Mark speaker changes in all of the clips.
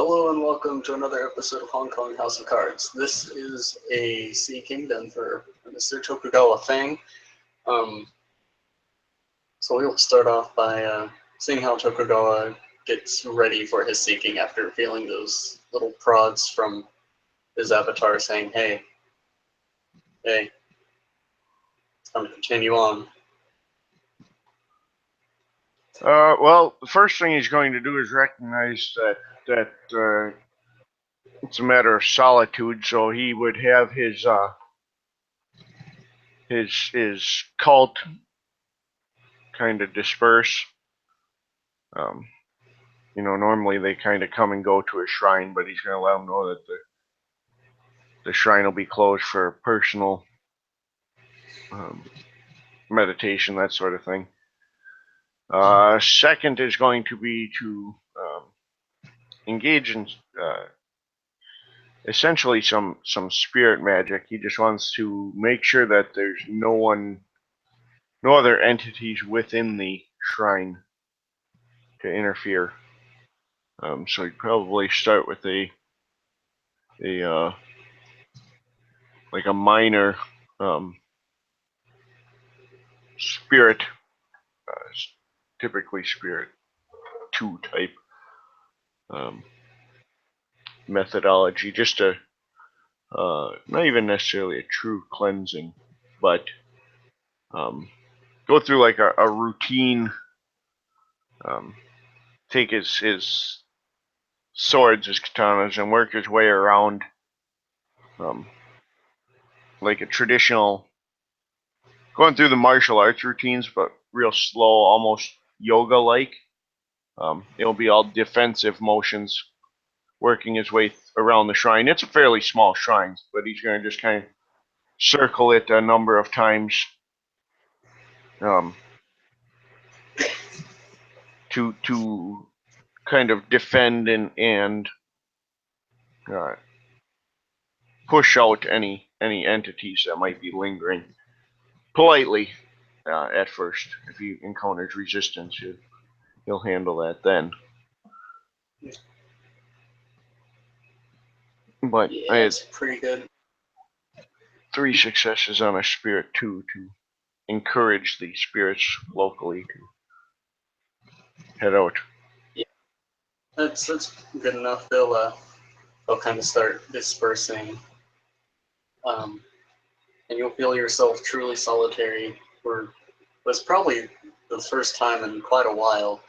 Speaker 1: Hello and welcome to another episode of Hong Kong House of Cards. This is a Sea Kingdom for Mr. Tokugawa Fang. Um, so we will start off by seeing how Tokugawa gets ready for his seeking after feeling those little prods from his avatar saying, hey, it's time to continue on.
Speaker 2: Well, the first thing he's going to do is recognize that it's a matter of solitude. So he would have his cult kind of disperse. Normally they kind of come and go to a shrine, but he's going to let them know that the shrine will be closed for personal meditation, that sort of thing. Second is going to be to engage in essentially some spirit magic. He just wants to make sure that there's no other entities within the shrine to interfere. So he'd probably start with a minor spirit, typically spirit 2 type methodology, just to not even necessarily a true cleansing, but go through like a routine. Take his swords, his katanas, and work his way around like a traditional, going through the martial arts routines, but real slow, almost yoga-like. It'll be all defensive motions, working his way around the shrine. It's a fairly small shrine, but he's going to just kind of circle it a number of times to kind of defend and push out any entities that might be lingering. Politely at first. If he encounters resistance, he'll handle that then. But
Speaker 1: Yeah,
Speaker 2: I had
Speaker 1: it's pretty good.
Speaker 2: 3 successes on a spirit 2 to encourage the spirits locally to head out.
Speaker 1: Yeah, that's good enough. They'll kind of start dispersing. And you'll feel yourself truly solitary for was probably the first time in quite a while.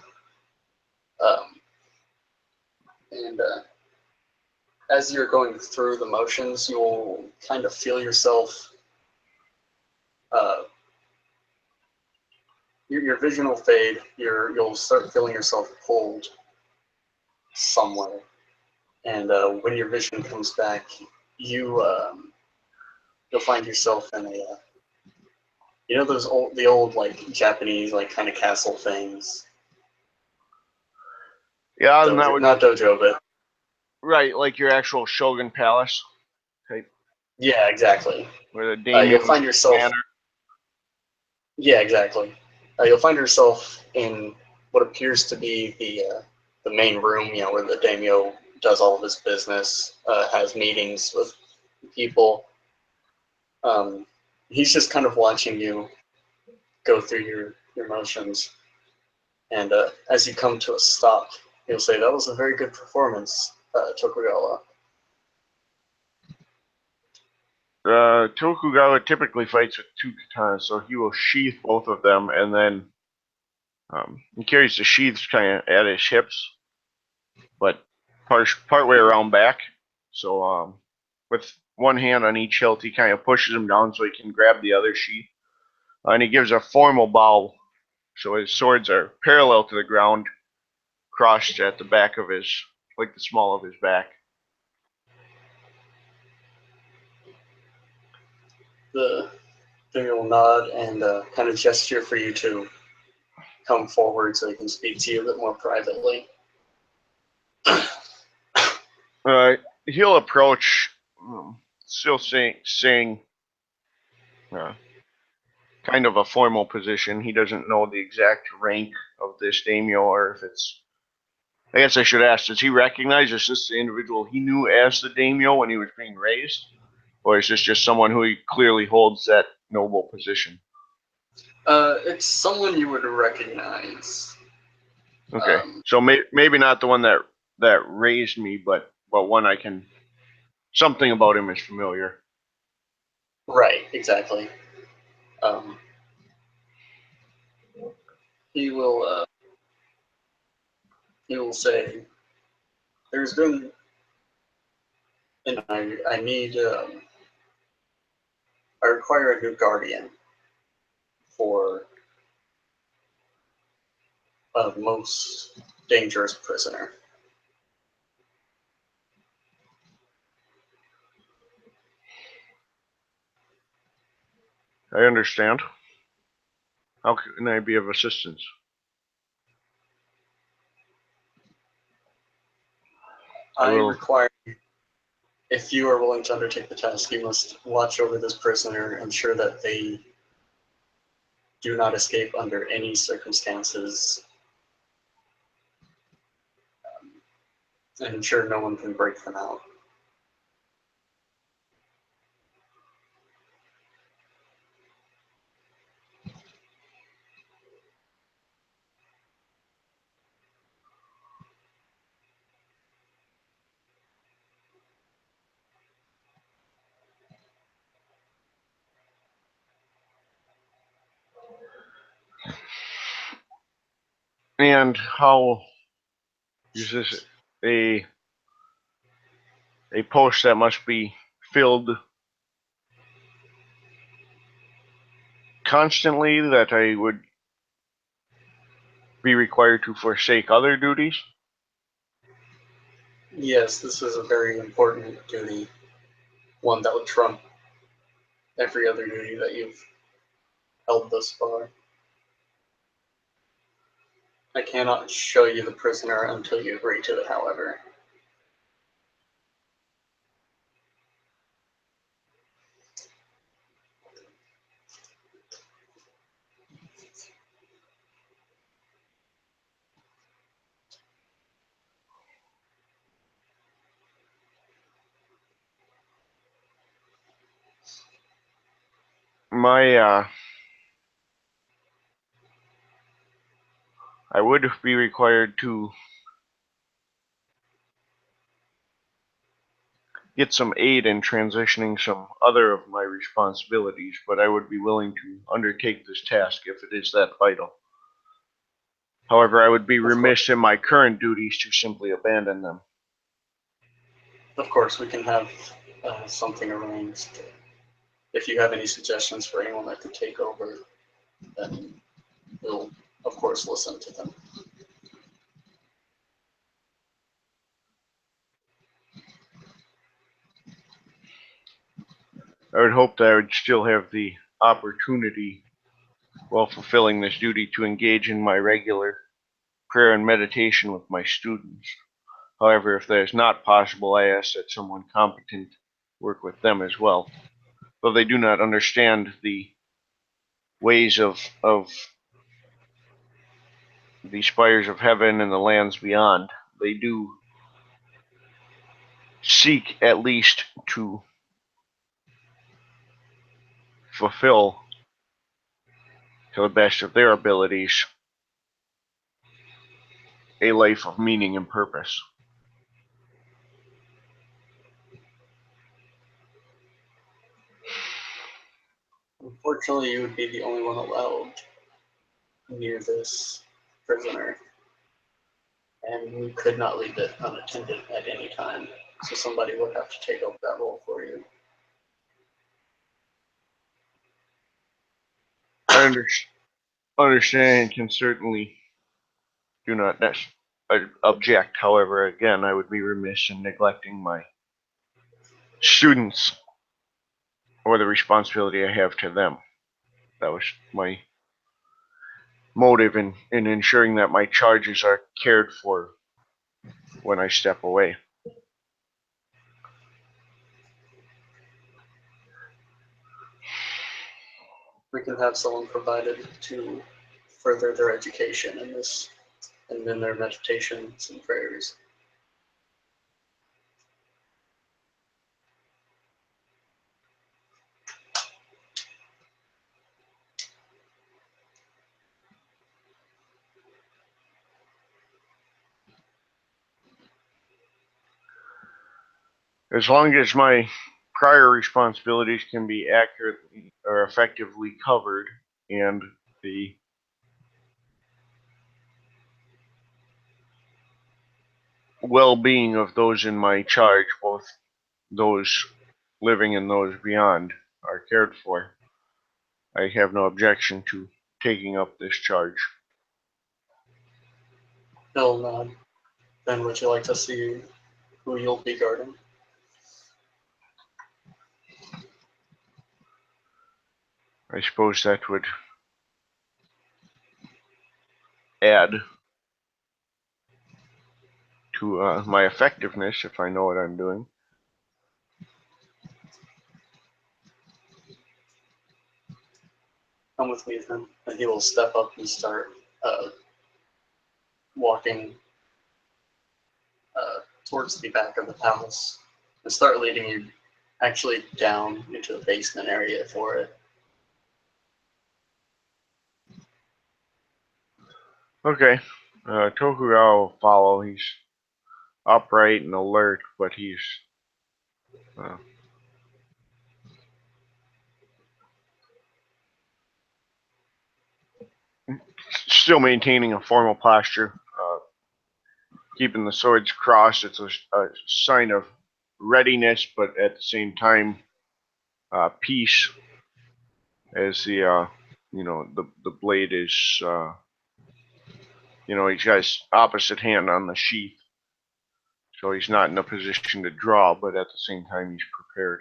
Speaker 1: And as you're going through the motions, you'll kind of feel yourself. Your vision will fade. You'll start feeling yourself pulled somewhere, and when your vision comes back, you'll find yourself in a the old like Japanese like kind of castle things.
Speaker 2: Yeah,
Speaker 1: Dojo,
Speaker 2: that would
Speaker 1: not dojo, but
Speaker 2: right, like your actual Shogun Palace type.
Speaker 1: Yeah, exactly.
Speaker 2: Where the daimyo.
Speaker 1: You'll find yourself.
Speaker 2: Manor.
Speaker 1: Yeah, exactly. You'll find yourself in what appears to be the main room, where the daimyo does all of his business, has meetings with people. He's just kind of watching you go through your motions, and as you come to a stop, he'll say, "That was a very good performance, Tokugawa."
Speaker 2: Tokugawa typically fights with 2 katanas, so he will sheath both of them, and then he carries the sheaths kind of at his hips, but part way around back. So with one hand on each hilt, he kind of pushes him down so he can grab the other sheath, and he gives a formal bow. So his swords are parallel to the ground, crossed at the back of like the small of his back.
Speaker 1: The daimyo will nod and kind of gesture for you to come forward so he can speak to you a bit more privately.
Speaker 2: He'll approach, still saying kind of a formal position. He doesn't know the exact rank of this daimyo, or if it's I guess I should ask, does he recognize, is this the individual he knew as the daimyo when he was being raised? Or is this just someone who clearly holds that noble position?
Speaker 1: It's someone you would recognize.
Speaker 2: Okay, so maybe not the one that raised me, but one I can. Something about him is familiar.
Speaker 1: Right, exactly. He will say, "There's been, and I need, I require a new guardian for a most dangerous prisoner."
Speaker 2: I understand. How can I be of assistance?
Speaker 1: I require, if you are willing to undertake the task, you must watch over this prisoner, ensure that they do not escape under any circumstances, and ensure no one can break them out.
Speaker 2: And how is this a post that must be filled constantly, that I would be required to forsake other duties?
Speaker 1: Yes, this is a very important duty, one that would trump every other duty that you've held thus far. I cannot show you the prisoner until you agree to it, however.
Speaker 2: My I would be required to get some aid in transitioning some other of my responsibilities, but I would be willing to undertake this task if it is that vital. However, I would be remiss in my current duties to simply abandon them.
Speaker 1: Of course, we can have something arranged. If you have any suggestions for anyone that could take over, then we'll, of course, listen to them.
Speaker 2: I would hope that I would still have the opportunity, while fulfilling this duty, to engage in my regular prayer and meditation with my students. However, if that is not possible, I ask that someone competent work with them as well. Though they do not understand the ways of the spires of heaven and the lands beyond, they do seek at least to fulfill, to the best of their abilities, a life of meaning and purpose.
Speaker 1: Unfortunately, you would be the only one allowed near this prisoner, and you could not leave it unattended at any time. So somebody would have to take over that role for you.
Speaker 2: I understand and can certainly do not object. However, again, I would be remiss in neglecting my students or the responsibility I have to them. That was my motive in ensuring that my charges are cared for when I step away.
Speaker 1: We can have someone provided to further their education in this and in their meditations and prayers.
Speaker 2: As long as my prior responsibilities can be accurately or effectively covered, and the well-being of those in my charge, both those living and those beyond, are cared for, I have no objection to taking up this charge.
Speaker 1: He'll nod. Then would you like to see who you'll be guarding?
Speaker 2: I suppose that would add to my effectiveness if I know what I'm doing.
Speaker 1: Come with me then. And he will step up and start walking towards the back of the palace and start leading you actually down into the basement area for it.
Speaker 2: Okay. Tokugawa will follow. He's upright and alert, but he's still maintaining a formal posture, keeping the swords crossed. It's a sign of readiness, but at the same time, peace, as the the blade is, he's got his opposite hand on the sheath, so he's not in a position to draw, but at the same time he's prepared.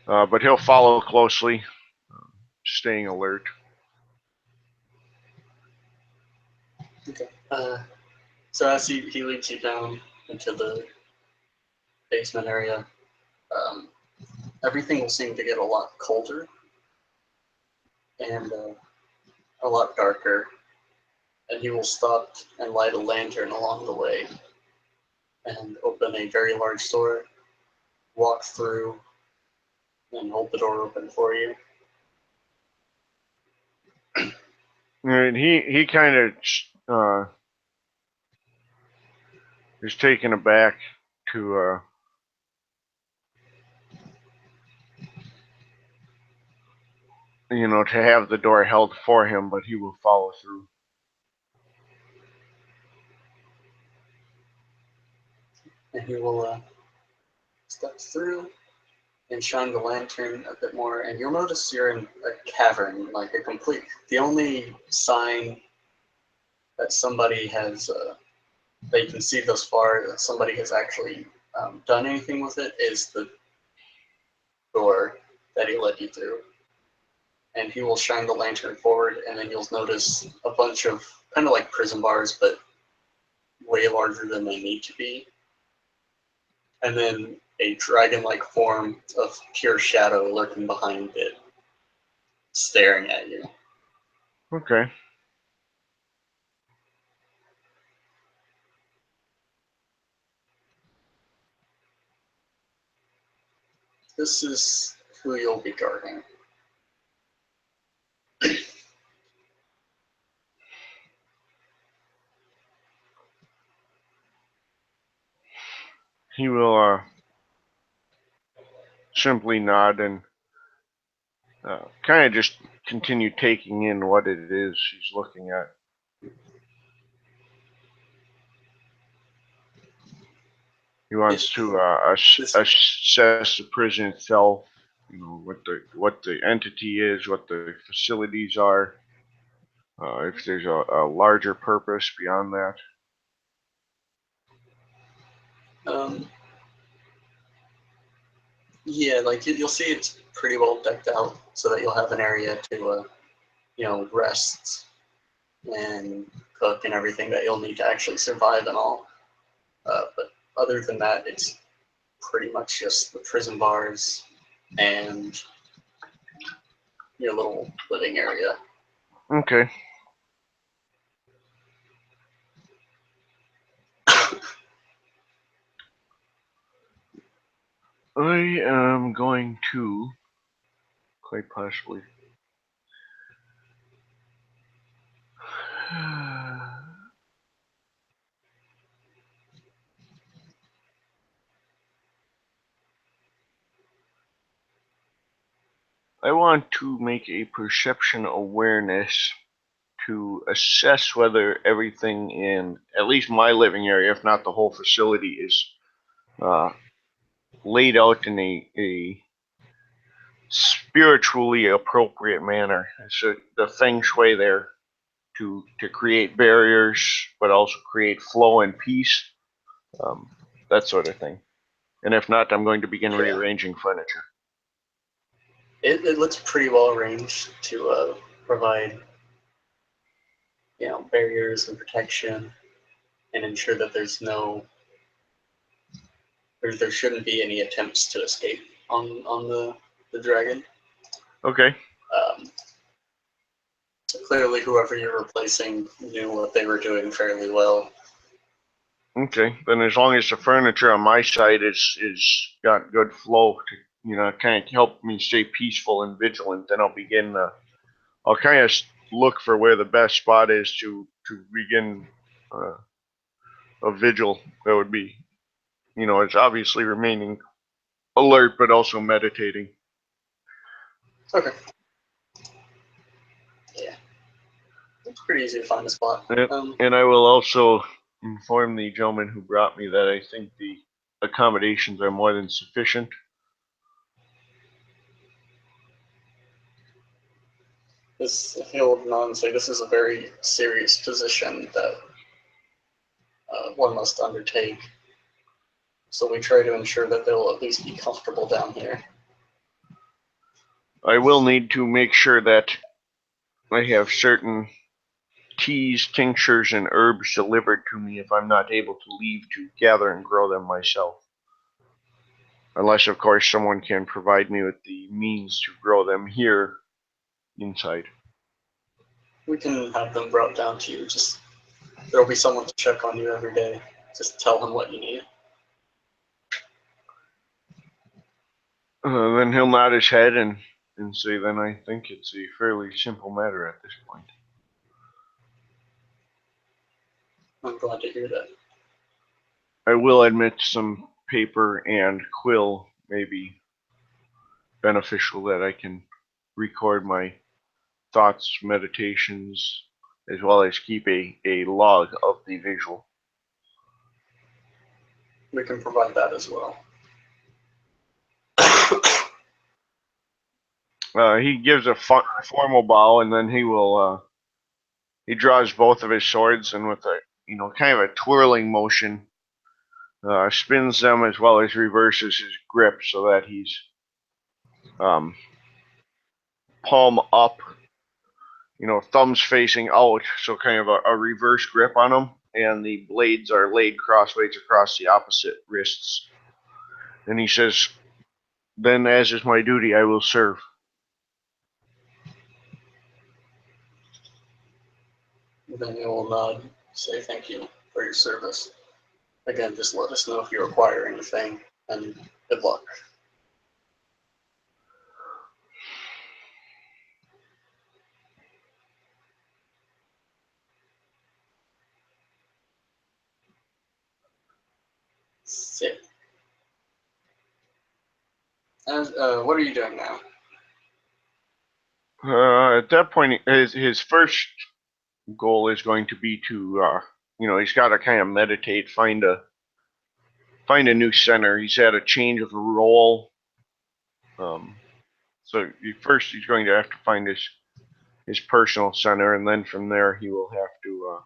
Speaker 2: But he'll follow closely, staying alert.
Speaker 1: Okay. So as he leads you down into the basement area, everything will seem to get a lot colder and a lot darker. And he will stop and light a lantern along the way and open a very large door, walk through, and hold the door open for you.
Speaker 2: And he kind of is taken aback to to have the door held for him, but he will follow through.
Speaker 1: And he will step through and shine the lantern a bit more, and you'll notice you're in a cavern, like a complete. The only sign that somebody has, that you can see thus far, that somebody has actually done anything with it, is the door that he led you through. And he will shine the lantern forward, and then you'll notice a bunch of kind of like prison bars, but way larger than they need to be. And then a dragon-like form of pure shadow lurking behind it, staring at you.
Speaker 2: Okay.
Speaker 1: This is who you'll be guarding.
Speaker 2: He will simply nod and kind of just continue taking in what it is he's looking at. He wants to assess the prison itself, what the entity is, what the facilities are, if there's a larger purpose beyond that.
Speaker 1: Yeah, like you'll see it's pretty well decked out so that you'll have an area to, rest and cook and everything that you'll need to actually survive and all. But other than that, it's pretty much just the prison bars and your little living area.
Speaker 2: Okay. I am going to quite possibly. I want to make a perception awareness to assess whether everything in at least my living area, if not the whole facility, is laid out in a spiritually appropriate manner. So the feng shui there to create barriers, but also create flow and peace, that sort of thing. And if not, I'm going to begin rearranging furniture.
Speaker 1: It looks pretty well arranged to provide, barriers and protection, and ensure that there shouldn't be any attempts to escape on the dragon.
Speaker 2: Okay.
Speaker 1: So clearly, whoever you're replacing knew what they were doing fairly well.
Speaker 2: Okay, then as long as the furniture on my side is got good flow to kind of help me stay peaceful and vigilant, then I'll begin. I'll kind of look for where the best spot is to begin a vigil. That would be, it's obviously remaining alert, but also meditating.
Speaker 1: Okay. Yeah, it's pretty easy to find a spot.
Speaker 2: And I will also inform the gentleman who brought me that I think the accommodations are more than sufficient.
Speaker 1: He'll nod and say, "This is a very serious position that one must undertake. So we try to ensure that they'll at least be comfortable down here."
Speaker 2: I will need to make sure that I have certain teas, tinctures, and herbs delivered to me if I'm not able to leave to gather and grow them myself. Unless, of course, someone can provide me with the means to grow them here inside.
Speaker 1: We can have them brought down to you. Just there'll be someone to check on you every day. Just tell him what you need.
Speaker 2: Then he'll nod his head and say, then I think it's a fairly simple matter at this point.
Speaker 1: I'm glad to hear that.
Speaker 2: I will admit some paper and quill may be beneficial, that I can record my thoughts, meditations, as well as keep a log of the visual.
Speaker 1: We can provide that as well.
Speaker 2: He gives a formal bow, and then he draws both of his swords, and with a kind of a twirling motion, spins them as well as reverses his grip so that he's palm up, thumbs facing out, so kind of a reverse grip on them, and the blades are laid crossways across the opposite wrists. And he says, "Then, as is my duty, I will serve."
Speaker 1: Then you will nod, say thank you for your service. Again, just let us know if you require anything, and good luck. Sick. What are you doing now?
Speaker 2: At that point, his first goal is going to be to, he's got to kind of meditate, find a new center. He's had a change of role. So first he's going to have to find his personal center, and then from there he will have to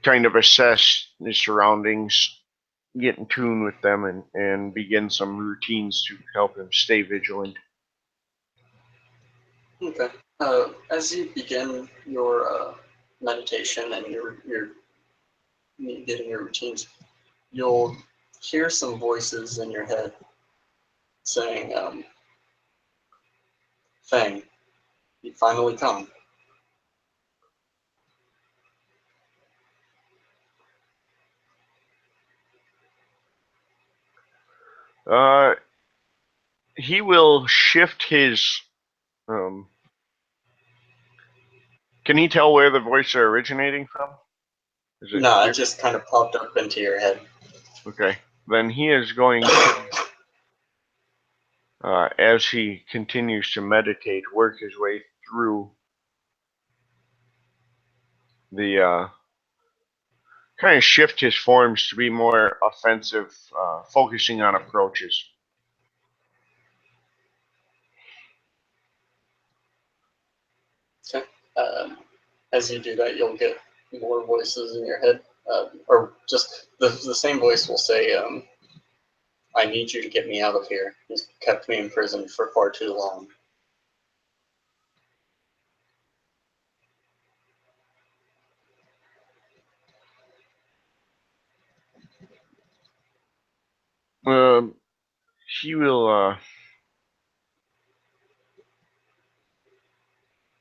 Speaker 2: kind of assess his surroundings, get in tune with them, and begin some routines to help him stay vigilant.
Speaker 1: Okay. As you begin your meditation and your getting your routines, you'll hear some voices in your head saying, "Fang, you finally come."
Speaker 2: He will shift his. Can he tell where the voices are originating from? Is it
Speaker 1: No,
Speaker 2: clear?
Speaker 1: it just kind of popped up into your head.
Speaker 2: Okay. Then he is going to, as he continues to meditate, work his way through the kind of shift his forms to be more offensive, focusing on approaches.
Speaker 1: Okay. As you do that, you'll get more voices in your head, or just the same voice will say, "I need you to get me out of here. He's kept me in prison for far too long."
Speaker 2: He will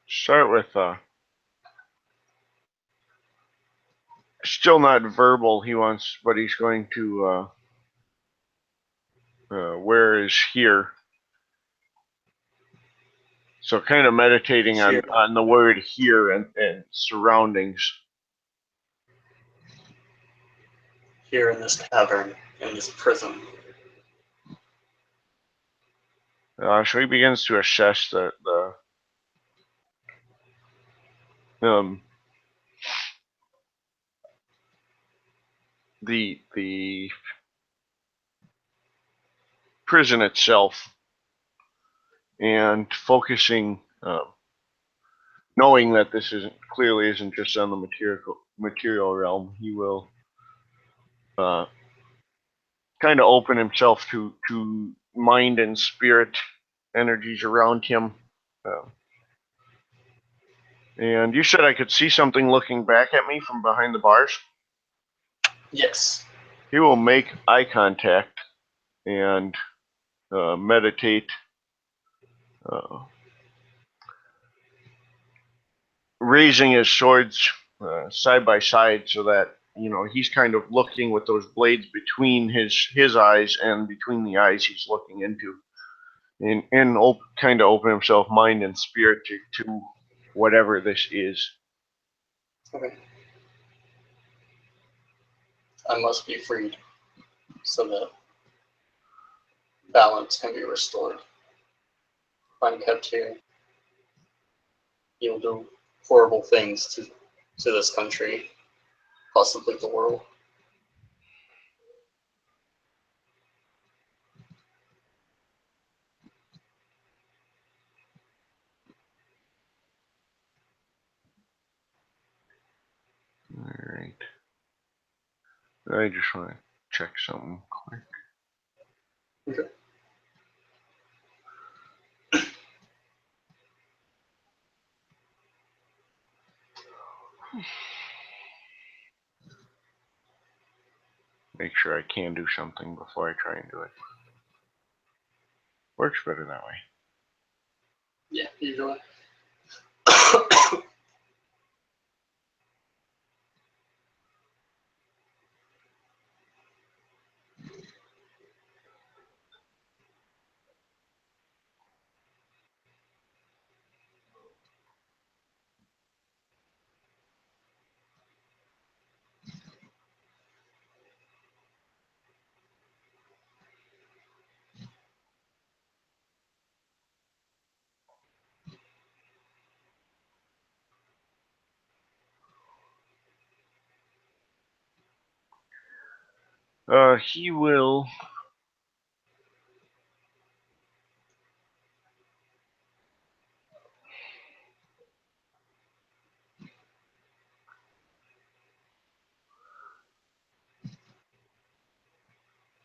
Speaker 2: start with still not verbal. He wants, but he's going to where is here. So kind of meditating
Speaker 1: Here,
Speaker 2: on the word here and surroundings.
Speaker 1: here in this cavern, in this prison.
Speaker 2: So he begins to assess the prison itself and focusing, knowing that this isn't just on the material realm. He will kind of open himself to mind and spirit energies around him. And you said I could see something looking back at me from behind the bars?
Speaker 1: Yes.
Speaker 2: He will make eye contact and meditate, raising his swords side by side so that he's kind of looking with those blades between his eyes and between the eyes he's looking into, and kind of open himself mind and spirit to whatever this is.
Speaker 1: Okay. I must be freed so that balance can be restored. If I'm kept here, you'll do horrible things to this country, possibly the world.
Speaker 2: All right. I just want to check something quick.
Speaker 1: Okay.
Speaker 2: Make sure I can do something before I try and do it. Works better that way.
Speaker 1: Yeah, usually.
Speaker 2: He will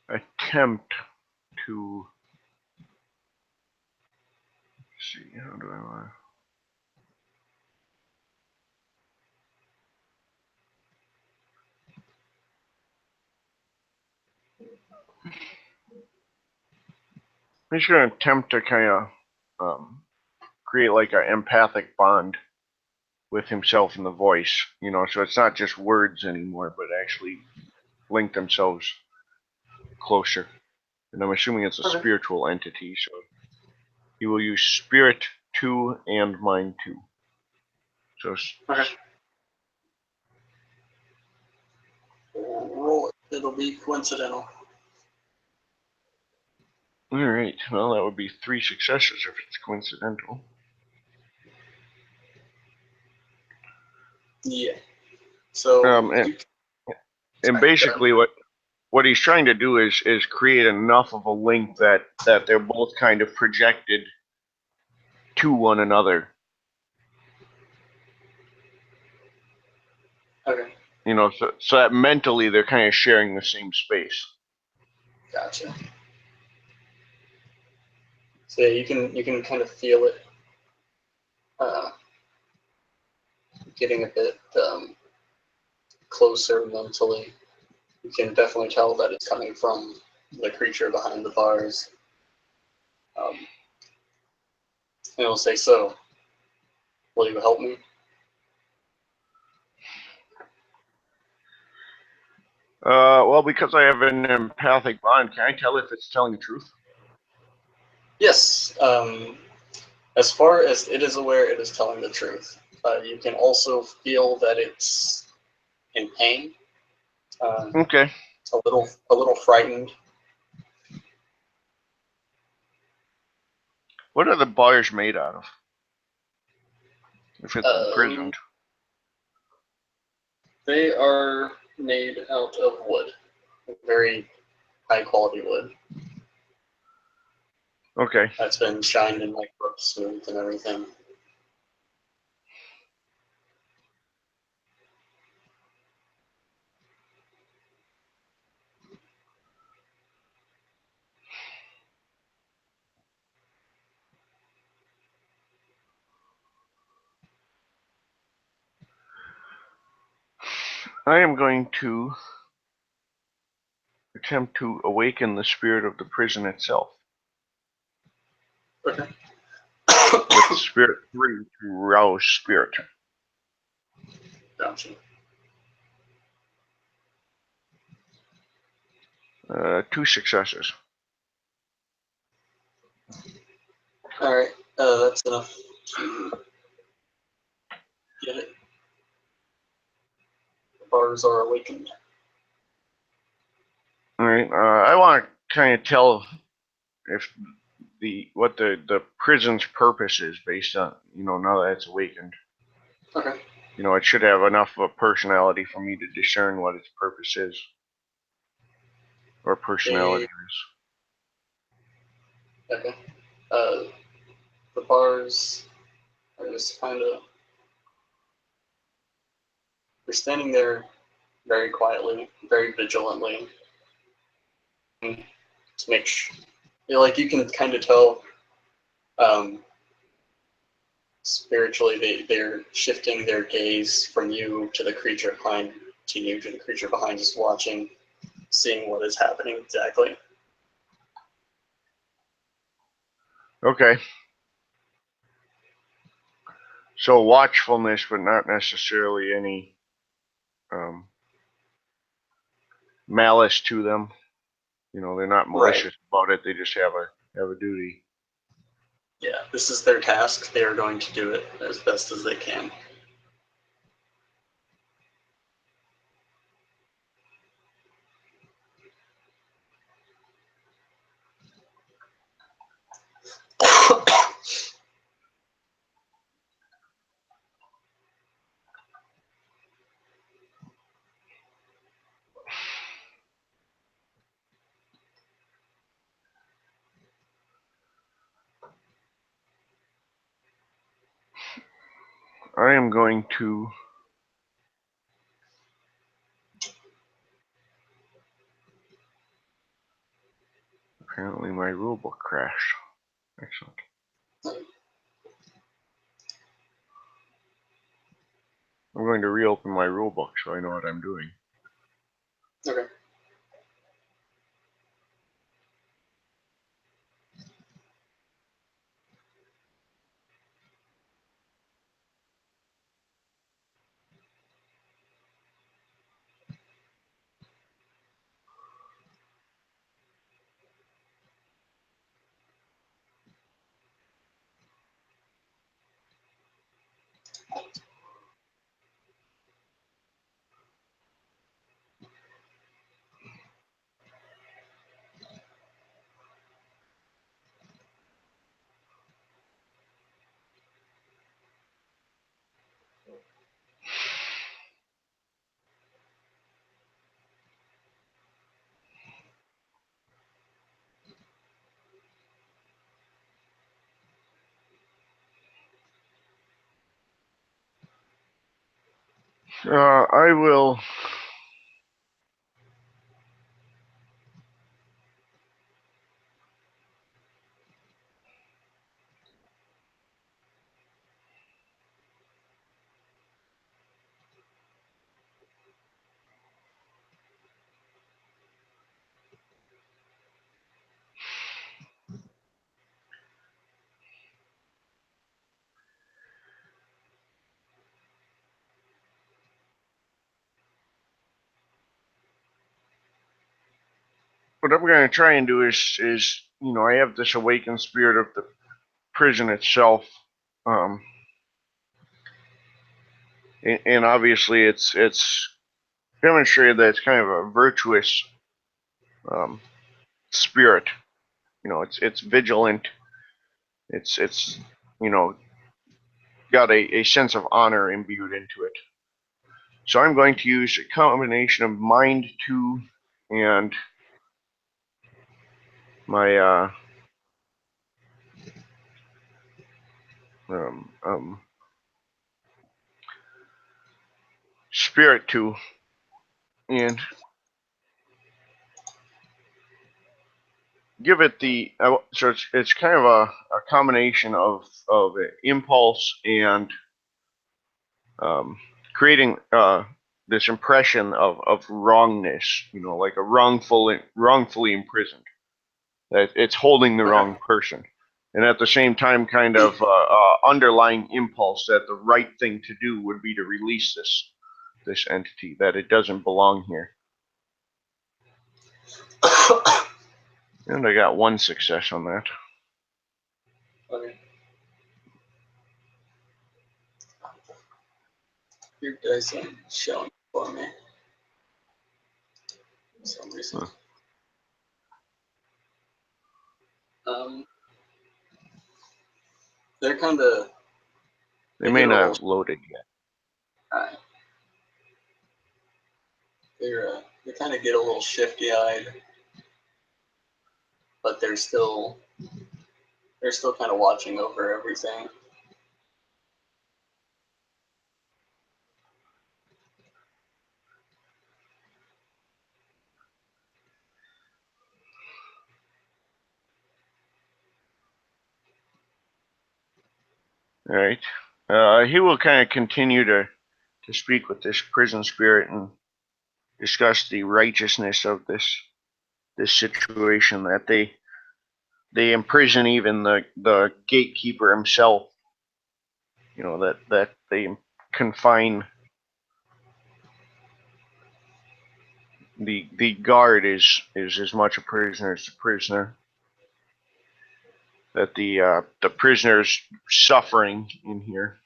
Speaker 2: attempt to see, how do I want he's going to attempt to kind of create like an empathic bond with himself and the voice, so it's not just words anymore, but actually link themselves closer. and I'm assuming it's a
Speaker 1: Okay.
Speaker 2: spiritual entity, so he will use Spirit 2 and Mind 2. So,
Speaker 1: Okay. Roll it. It'll be coincidental.
Speaker 2: alright, well, that would be 3 successes if it's coincidental.
Speaker 1: Yeah. So,
Speaker 2: And basically what he's trying to do is create enough of a link that they're both kind of projected to one another.
Speaker 1: okay,
Speaker 2: You know, so that mentally they're kind of sharing the same space.
Speaker 1: gotcha. So yeah, you can kind of feel it getting a bit closer mentally. You can definitely tell that it's coming from the creature behind the bars. And it'll say, "So, will you help me?"
Speaker 2: Well, because I have an empathic bond, can I tell if it's telling the truth?
Speaker 1: Yes. As far as it is aware, it is telling the truth. You can also feel that it's in pain,
Speaker 2: Okay.
Speaker 1: a little frightened.
Speaker 2: What are the bars made out of? If it's
Speaker 1: Um,
Speaker 2: imprisoned.
Speaker 1: they are made out of wood, very high quality wood.
Speaker 2: Okay.
Speaker 1: That's been shined and like rubbed smooth and everything.
Speaker 2: I am going to attempt to awaken the spirit of the prison itself.
Speaker 1: Okay.
Speaker 2: With Spirit 3 to rouse spirit.
Speaker 1: Gotcha.
Speaker 2: 2 successes.
Speaker 1: All right. That's enough to get it. The bars are awakened.
Speaker 2: Alright, I want to kind of tell if what the prison's purpose is based on, now that it's awakened.
Speaker 1: Okay.
Speaker 2: It should have enough of a personality for me to discern what its purpose is. Or personality is.
Speaker 1: Okay. Uh, the bars are just kind of. They're standing there very quietly, very vigilantly, to make sure. Like you can kind of tell. Spiritually, they're shifting their gaze from you to the creature behind, to you to the creature behind, just watching, seeing what is happening exactly.
Speaker 2: Okay. So watchfulness, but not necessarily any malice to them. They're not malicious about it. They just have a duty.
Speaker 1: Yeah, this is their task. They are going to do it as best as they can.
Speaker 2: I am going to apparently my rulebook crashed. Excellent. I'm going to reopen my rulebook so I know what I'm doing.
Speaker 1: Okay.
Speaker 2: I will. What I'm going to try and do is I have this awakened spirit of the prison itself, and obviously it's demonstrated that it's kind of a virtuous spirit. It's vigilant. It's got a sense of honor imbued into it. So I'm going to use a combination of Mind 2 and my Spirit 2, and give it the so it's kind of a combination of impulse and creating this impression of wrongness, like a wrongfully imprisoned, that it's holding the wrong person, and at the same time kind of underlying impulse that the right thing to do would be to release this entity, that it doesn't belong here. And I got one success on that.
Speaker 1: Okay. Your dice aren't showing for me for some reason. They're kind of.
Speaker 2: They may not have loaded yet.
Speaker 1: Alright. They kind of get a little shifty-eyed, but they're still kind of watching over everything.
Speaker 2: All right. He will kind of continue to speak with this prison spirit and discuss the righteousness of this situation, that they imprison even the gatekeeper himself. That they confine the guard is as much a prisoner as the prisoner. That the prisoner's suffering in here.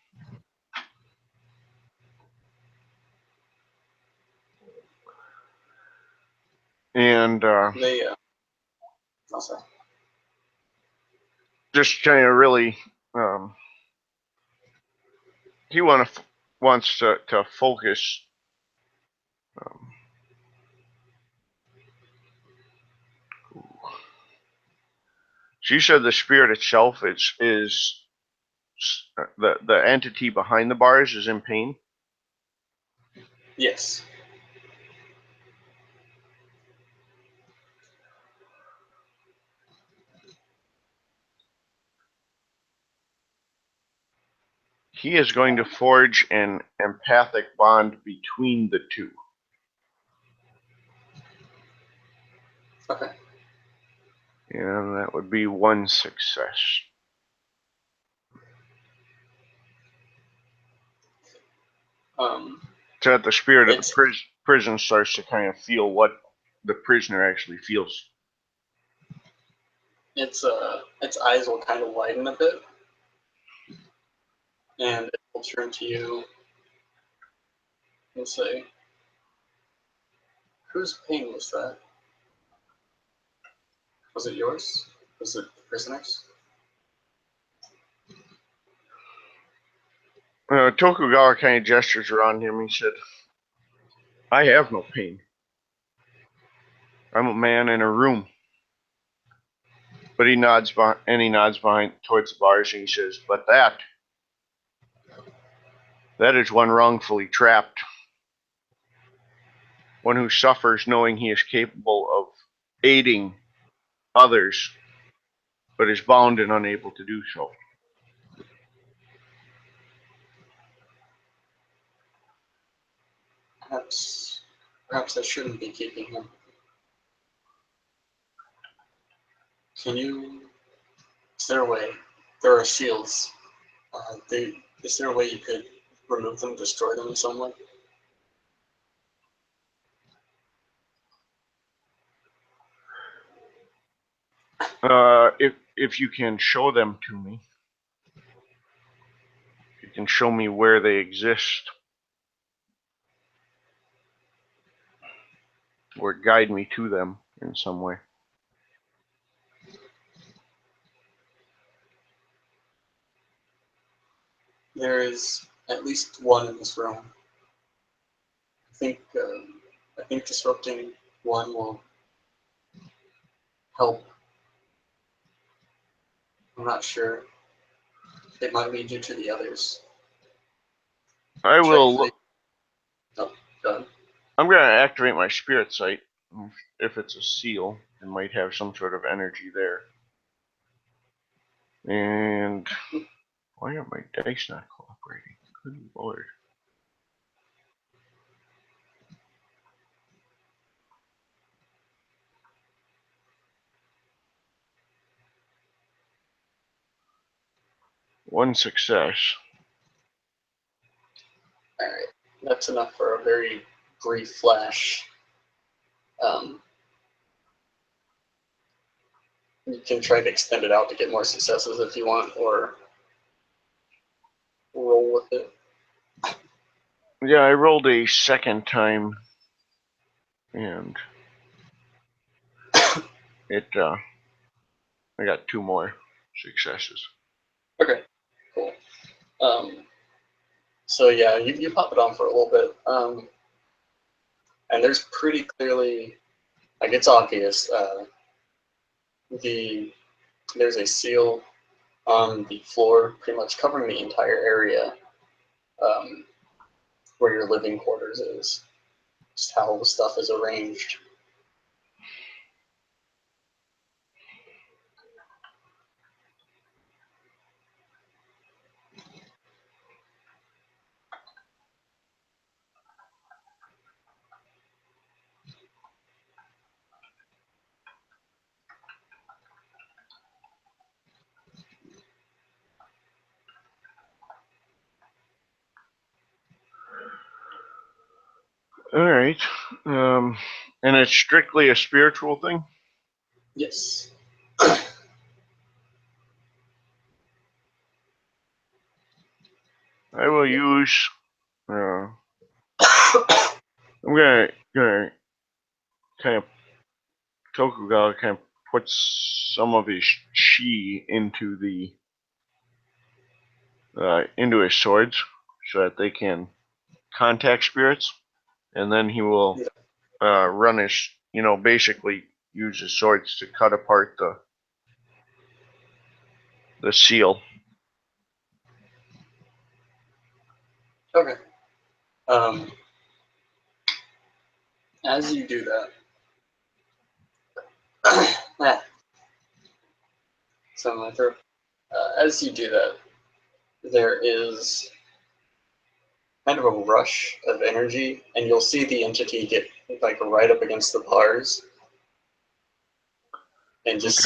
Speaker 2: And just kind of really, he wants to focus. So you said the spirit itself is the entity behind the bars is in pain?
Speaker 1: Yes.
Speaker 2: He is going to forge an empathic bond between the two.
Speaker 1: Okay.
Speaker 2: And that would be one success. So that the spirit of the prison starts to kind of feel what the prisoner actually feels.
Speaker 1: Its eyes will kind of widen a bit, and I'll turn to you and say, whose pain was that? Was it yours? Was it the prisoner's?
Speaker 2: Tokugawa kind of gestures around him. He said, I have no pain. I'm a man in a room. But he nods behind towards the bars and he says, but that is one wrongfully trapped. One who suffers knowing he is capable of aiding others, but is bound and unable to do so.
Speaker 1: Perhaps I shouldn't be keeping him. Is there a way? There are seals. Is there a way you could remove them, destroy them in some way?
Speaker 2: If you can show them to me, you can show me where they exist, or guide me to them in some way.
Speaker 1: There is at least one in this room. I think disrupting one will help. I'm not sure. It might lead you to the others.
Speaker 2: I will.
Speaker 1: Oh, go ahead.
Speaker 2: I'm going to activate my spirit sight. If it's a seal, it might have some sort of energy there. And why are my dice not cooperating? Good lord. One success.
Speaker 1: Alright, that's enough for a very brief flash. You can try to extend it out to get more successes if you want, or roll with it.
Speaker 2: Yeah, I rolled a second time, and I got 2 more successes.
Speaker 1: Okay, cool. So yeah, you pop it on for a little bit, and there's pretty clearly, like, it's obvious. There's a seal on the floor, pretty much covering the entire area where your living quarters is. Just how the stuff is arranged.
Speaker 2: Alright. And it's strictly a spiritual thing?
Speaker 1: Yes.
Speaker 2: I will use. I'm gonna kind of Tokugawa kind of puts some of his chi into his swords so that they can contact spirits, and then he will run his, basically use his swords to cut apart the seal.
Speaker 1: Okay. As you do that, so my throat. As you do that, there is kind of a rush of energy, and you'll see the entity get like right up against the bars and just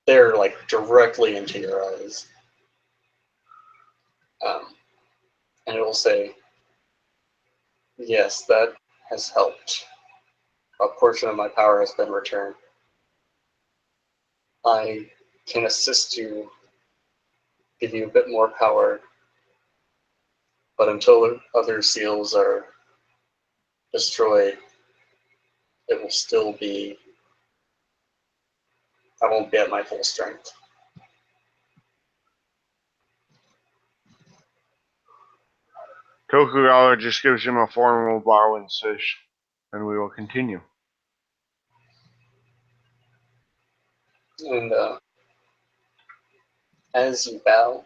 Speaker 1: stare like directly into your eyes. And it will say, yes, that has helped. A portion of my power has been returned. I can assist you, give you a bit more power but until other seals are destroyed, it will still be. I won't be at my full strength.
Speaker 2: Tokugawa just gives him a formal bow and says, and we will continue.
Speaker 1: And as you bow,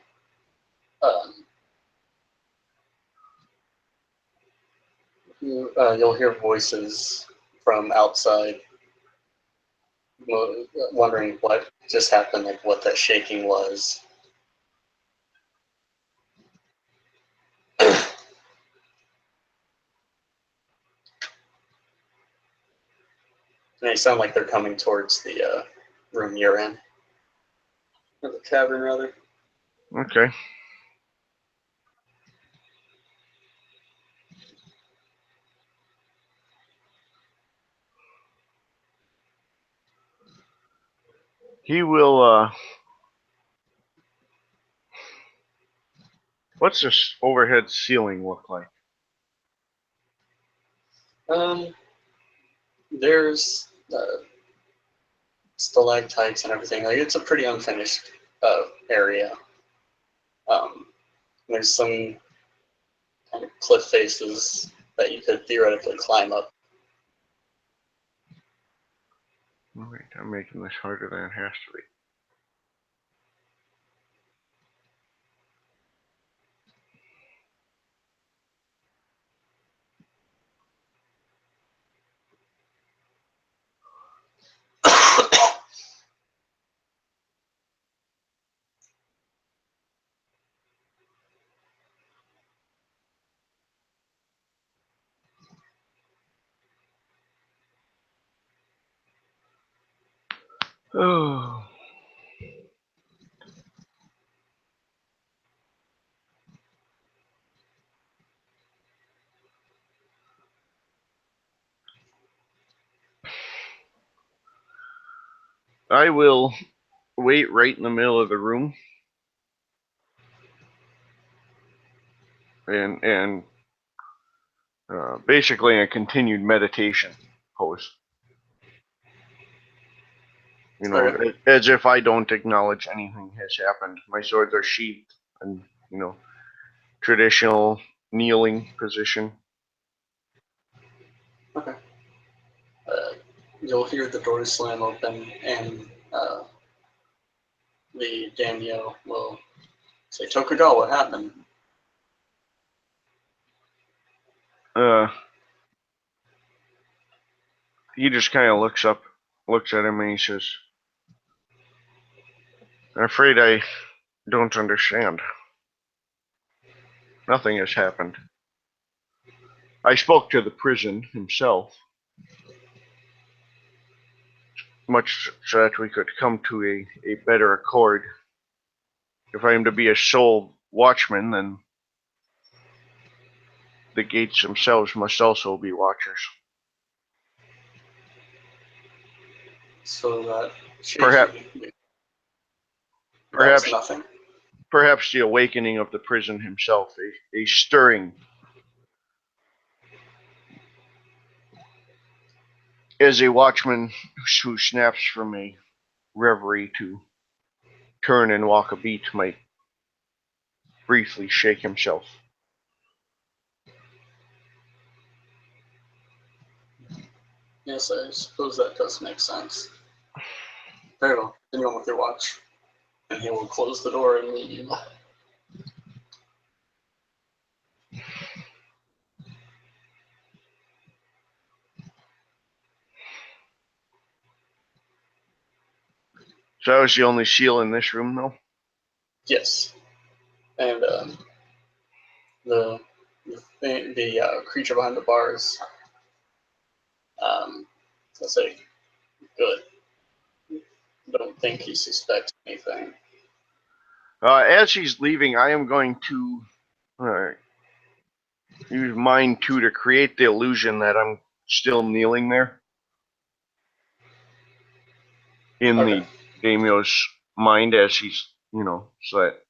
Speaker 1: you'll hear voices from outside wondering what just happened, like what that shaking was. And they sound like they're coming towards the room you're in. Or the cavern, rather.
Speaker 2: Okay. He will, what's this overhead ceiling look like?
Speaker 1: There's stalactites and everything. Like, it's a pretty unfinished area. There's some kind of cliff faces that you could theoretically climb up.
Speaker 2: Wait, I'm making this harder than it has to be. Oh. I will wait right in the middle of the room and basically a continued meditation pose. You know,
Speaker 1: Okay.
Speaker 2: as if I don't acknowledge anything has happened. My swords are sheathed and, you know, traditional kneeling position.
Speaker 1: Okay. You'll hear the door slam open, and the daimyo will say, "Tokugawa, what happened?"
Speaker 2: He just kind of looks at him, and he says, "I'm afraid I don't understand. Nothing has happened. I spoke to the prison himself, much so that we could come to a better accord. If I am to be a sole watchman, then the gates themselves must also be watchers."
Speaker 1: So that
Speaker 2: Perhaps,
Speaker 1: that was
Speaker 2: perhaps,
Speaker 1: nothing.
Speaker 2: perhaps the awakening of the prison himself, a stirring, as a watchman who snaps from a reverie to turn and walk a beat might briefly shake himself.
Speaker 1: Yes, I suppose that does make sense. Very well. Continue on with your watch, and he will close the door and leave.
Speaker 2: So that was the only seal in this room, though?
Speaker 1: Yes, and the creature behind the bars. Let's say, good. Don't think he suspects anything.
Speaker 2: As he's leaving, I am going to use Mind 2 to create the illusion that I'm still kneeling there. In the daimyo's mind as he's, you know, so that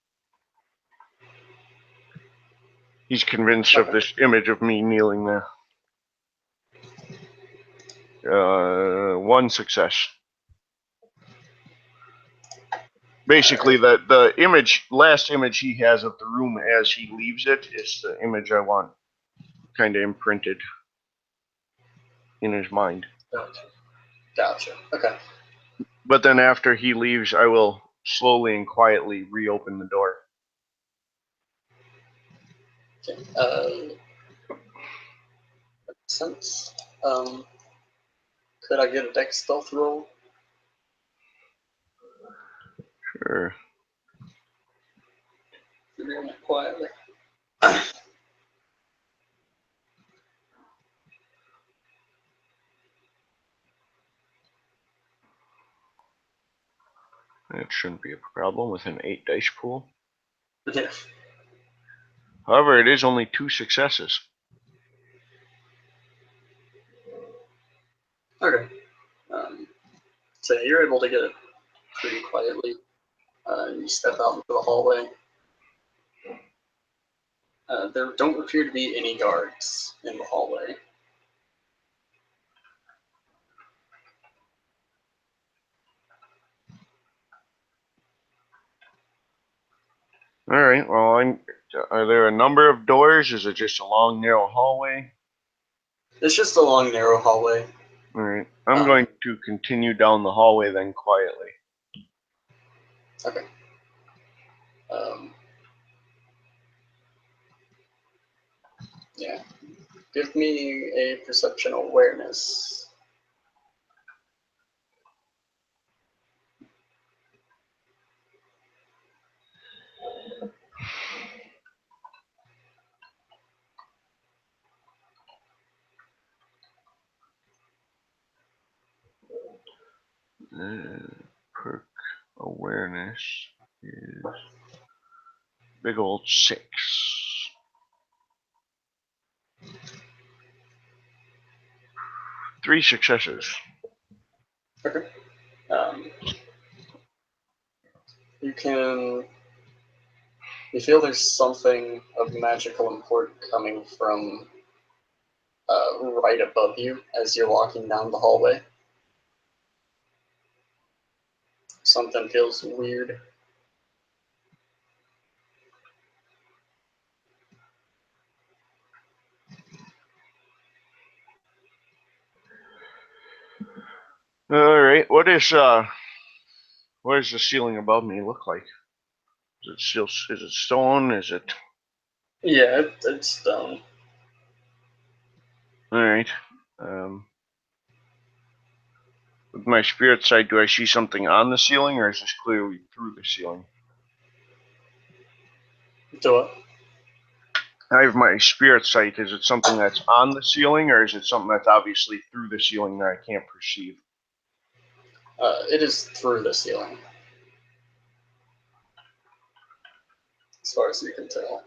Speaker 2: He's convinced of this image of me kneeling there. 1 success. Basically, the last image he has of the room as he leaves it is the image I want kind of imprinted in his mind.
Speaker 1: Gotcha. Okay.
Speaker 2: But then after he leaves, I will slowly and quietly reopen the door.
Speaker 1: Okay. Makes sense. Could I get a dex stealth roll?
Speaker 2: Sure.
Speaker 1: You're doing it quietly.
Speaker 2: It shouldn't be a problem with an 8 dice pool.
Speaker 1: Yeah.
Speaker 2: However, it is only 2 successes.
Speaker 1: Okay. So you're able to get it pretty quietly. You step out into the hallway. There don't appear to be any guards in the hallway.
Speaker 2: All right. Well, are there a number of doors? Is it just a long, narrow hallway?
Speaker 1: It's just a long, narrow hallway.
Speaker 2: All right. I'm going to continue down the hallway then quietly.
Speaker 1: Okay. Yeah. Give me a perception awareness.
Speaker 2: Perk awareness is big old 6. 3 successes.
Speaker 1: Okay. You feel there's something of magical import coming from right above you as you're walking down the hallway. Something feels weird.
Speaker 2: All right. What does the ceiling above me look like? Is it stone? Is it?
Speaker 1: Yeah, it's stone.
Speaker 2: All right. With my spirit sight, do I see something on the ceiling, or is this clearly through the ceiling?
Speaker 1: Do what?
Speaker 2: I have my spirit sight. Is it something that's on the ceiling, or is it something that's obviously through the ceiling that I can't perceive?
Speaker 1: It is through the ceiling, as far as you can tell.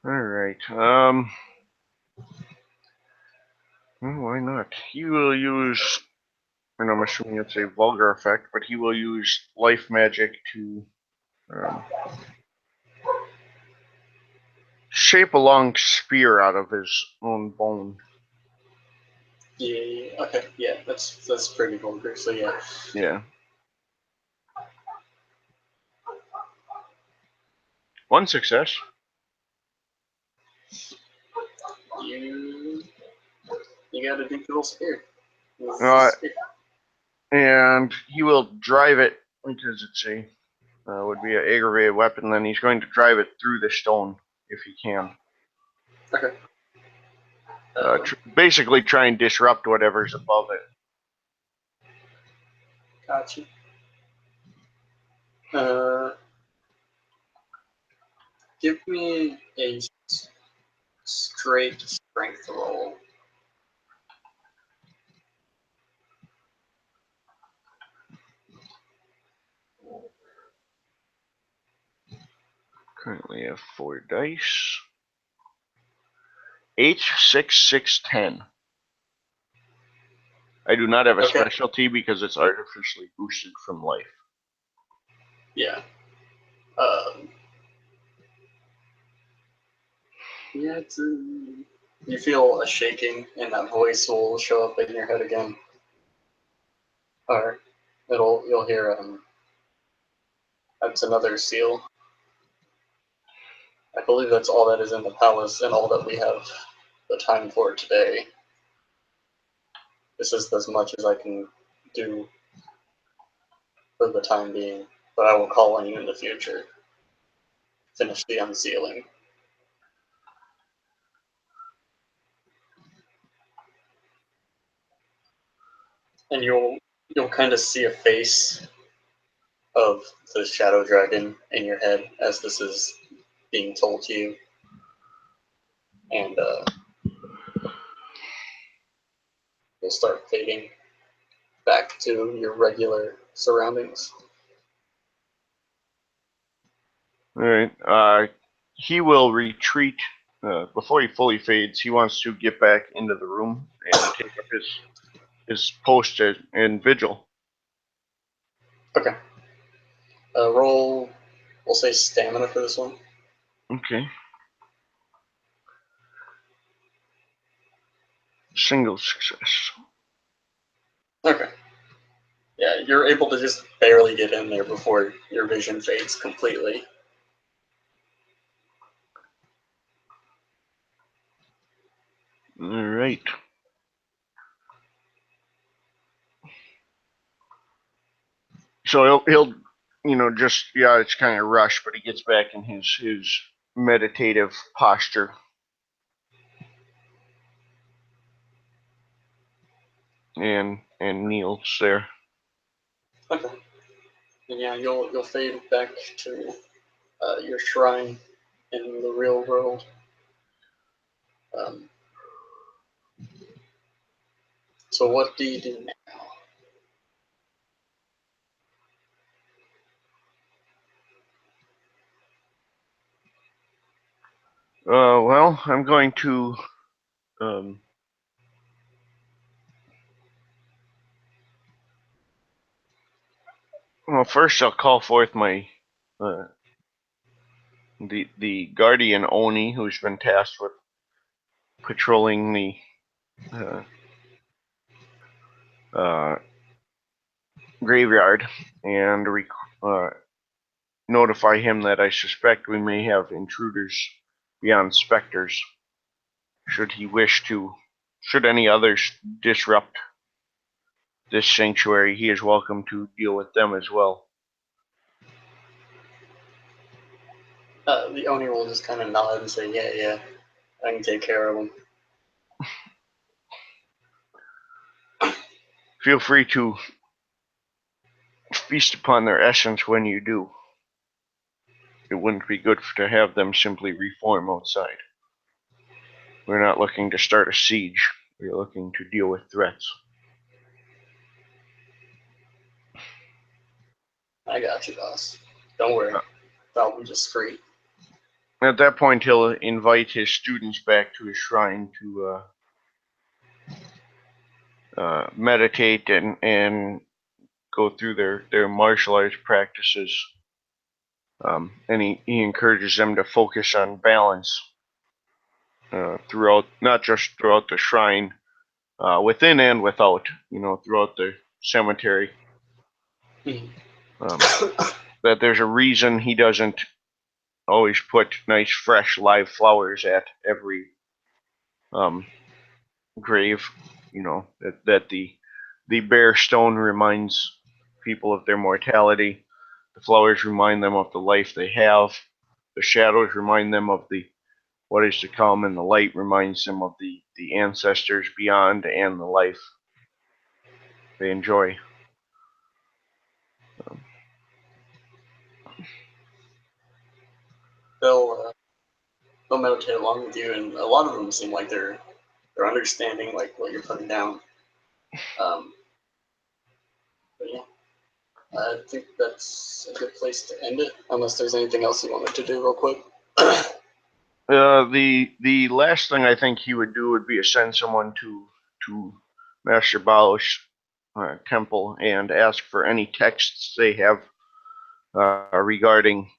Speaker 2: All right. Well, why not? He will use, and I'm assuming it's a vulgar effect, but he will use life magic to shape a long spear out of his own bone.
Speaker 1: Yeah. Okay. Yeah. That's pretty vulgar. So yeah.
Speaker 2: Yeah. 1 success.
Speaker 1: You got a digital spear.
Speaker 2: And he will drive it, because it's would be an aggravated weapon. Then he's going to drive it through the stone. if you can.
Speaker 1: Okay.
Speaker 2: Basically try and disrupt whatever's above it.
Speaker 1: Gotcha. Give me a straight strength roll.
Speaker 2: Currently have 4 dice. 8, 6, 6, 10. I do not have a specialty because it's artificially boosted from life.
Speaker 1: Yeah. Yeah, you feel a shaking, and that voice will show up in your head again. Or you'll hear that's another seal. I believe that's all that is in the palace and all that we have the time for today. This is as much as I can do for the time being, but I will call on you in the future. Finish the unsealing. And you'll kind of see a face of the shadow dragon in your head as this is being told to you. And you'll start fading back to your regular surroundings.
Speaker 2: Alright, he will retreat. Before he fully fades, he wants to get back into the room and take up his post in vigil.
Speaker 1: Okay. Roll, we'll say stamina for this one.
Speaker 2: Okay. Single success.
Speaker 1: Okay. Yeah, you're able to just barely get in there before your vision fades completely.
Speaker 2: Alright. So he'll it's kind of rushed, but he gets back in his meditative posture. And kneels there.
Speaker 1: Okay. And yeah, you'll fade back to your shrine in the real world. So what do you do now?
Speaker 2: Well, I'm going to well, first I'll call forth my the guardian Oni, who's been tasked with patrolling the graveyard, and notify him that I suspect we may have intruders beyond specters. Should any others disrupt this sanctuary, he is welcome to deal with them as well.
Speaker 1: The Oni will just kind of nod and say, yeah, I can take care of them.
Speaker 2: Feel free to feast upon their essence when you do. It wouldn't be good to have them simply reform outside. We're not looking to start a siege. We're looking to deal with threats.
Speaker 1: I got you, boss. Don't worry. I'll be discreet.
Speaker 2: At that point, he'll invite his students back to his shrine to meditate and go through their martial arts practices. And he encourages them to focus on balance throughout, not just throughout the shrine, within and without, throughout the cemetery. That there's a reason he doesn't always put nice, fresh, live flowers at every grave. That the bare stone reminds people of their mortality. The flowers remind them of the life they have. The shadows remind them of the what is to come, and the light reminds them of the ancestors beyond and the life they enjoy.
Speaker 1: They'll meditate along with you, and a lot of them seem like they're understanding like what you're putting down. But yeah, I think that's a good place to end it, unless there's anything else you wanted to do real quick.
Speaker 2: The last thing I think he would do would be to send someone to Master Balo's temple and ask for any texts they have regarding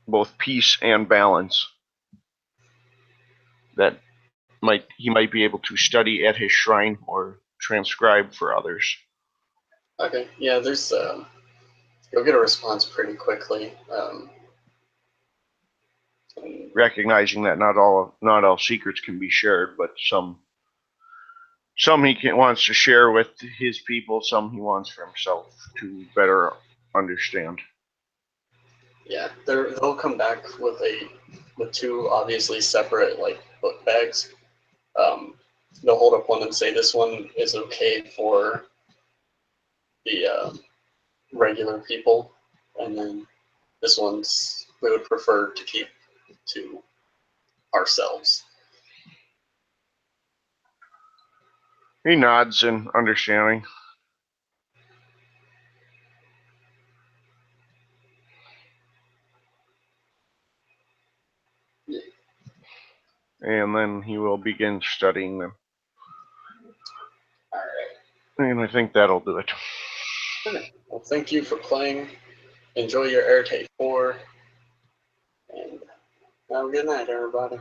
Speaker 2: both peace and balance that he might be able to study at his shrine or transcribe for others.
Speaker 1: Okay, yeah, there's you'll get a response pretty quickly.
Speaker 2: Recognizing that not all secrets can be shared, but some he wants to share with his people, some he wants for himself to better understand.
Speaker 1: Yeah, they'll come back with two obviously separate like book bags. They'll hold up one and say this one is okay for the regular people, and then this one's we would prefer to keep to ourselves.
Speaker 2: He nods in understanding.
Speaker 1: Yeah.
Speaker 2: And then he will begin studying them.
Speaker 1: All right.
Speaker 2: And I think that'll do it.
Speaker 1: Okay. Well, thank you for playing. Enjoy your Airtate 4. And have a good night, everybody.